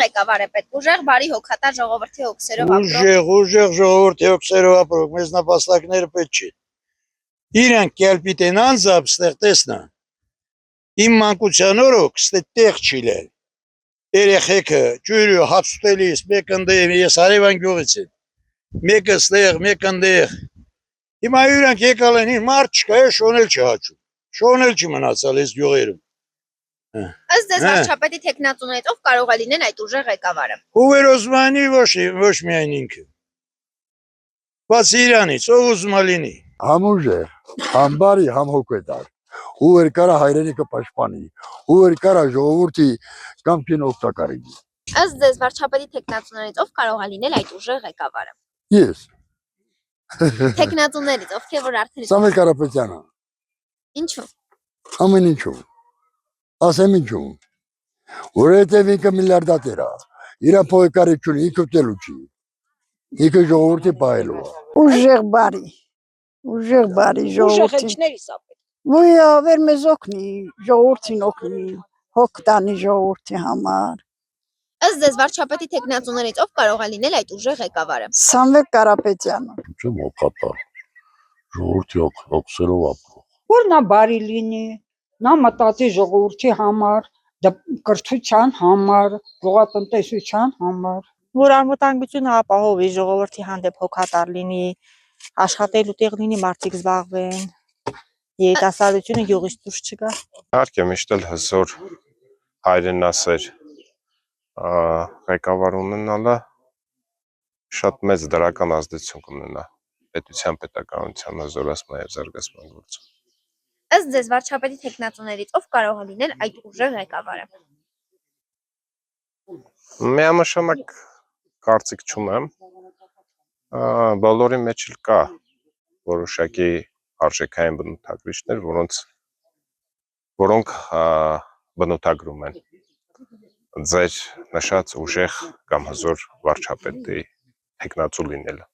ղեկավար է պետք, ուժեղ, բարի, հոգատար ժողովրդի հոգսերով ապրող։ Ուժեղ ժողովրդի հոգսերով ապրող, մեզ նպաստակները պետք չի։ Իրանք կելպիտեն անձամբ ստեղ տեսնա։ Իմ մանկության օրոք ստեղ տեղ չի լել։ Երեխեքը ջուրը հացուտելիս մեկ ընդեղ ես Արևան գյուղից եմ։ Մեկը ստեղ, մեկ ընդեղ։ Հիմա իրանք եկալ են, մարդ չկա, շոնել չհաճում։ Շոնել չի մնացալ այս գյուղերում։ Ըստ ձեզ վարչապետի թեկնածուներից ով կարող է լինել այդ ուժեղ ղեկավարը։ Հուվեր Օսմանի ոչ միայն ինքը։ Բացի իրանից, ով ուզում է լինի։ Համուժեղ, համբարի, համհոգետար։ Հուվեր կարա հայրենիքը պաշտպանի, հուվեր կարա ժողովրդի կամքին օգտակարի։ Ըստ ձեզ վարչապետի թեկնածուներից ով կարող է լինել այդ ուժեղ ղեկավարը։ Ես։ Թեկնածուներից ովքեր որ արդեն Սամվել Կարապետյանը։ Ինչու։ Ամեն ինչու։ Ասեմ ինչու։ Որովհետև ինքը միլիարդատեր է։ Իր փողը կարիք չունի, ինքը ուտելու չի։ Ինքը ժողովրդի պահելու է։ Ուժեղ բարի ժողովրդի։ Ուժեղիչներից ապետ։ Ոյա վեր մեզ օգնի, ժողովրդին օգնի, հոգ տանի ժողովրդի համար։ Ըստ ձեզ վարչապետի թեկնածուներից ով կարող է լինել այդ ուժեղ ղեկավարը։ Սամվել Կարապետյանը։ Չեմ հոգատար։ Ժողովրդի հոգսերով ապրող։ Որ նա բարի լինի, նա մտածի ժողովրդի համար, կրթության համար, գյուղատնտեսության համար։ Որ անվտանգությունը ապահովի, ժողովրդի հանդեպ հոգատար լինի, աշխատելու տեղ լինի, մարդիկ զբաղվեն, երիտասարդությունը գյուղից դուրս չգա։ Իհարկե միշտ էլ հզոր հայրենասեր ղեկավար ունենալը շատ մեծ դրական ազդեցություն կունենա պետության պետականության հզորացման եւ զարգացման գործում։ Ըստ ձեզ վարչապետի թեկնածուներից ով կարող է լինել այդ ուժեղ ղեկավարը։ Միամշանակ կարծիք չունեմ, բոլորի մեջ էլ կա որոշակի արժեքային բնութագրիչներ, որոնք բնութագրում են ձեր նշած ուժեղ կամ հզոր վարչապետի թեկնածու լինելը։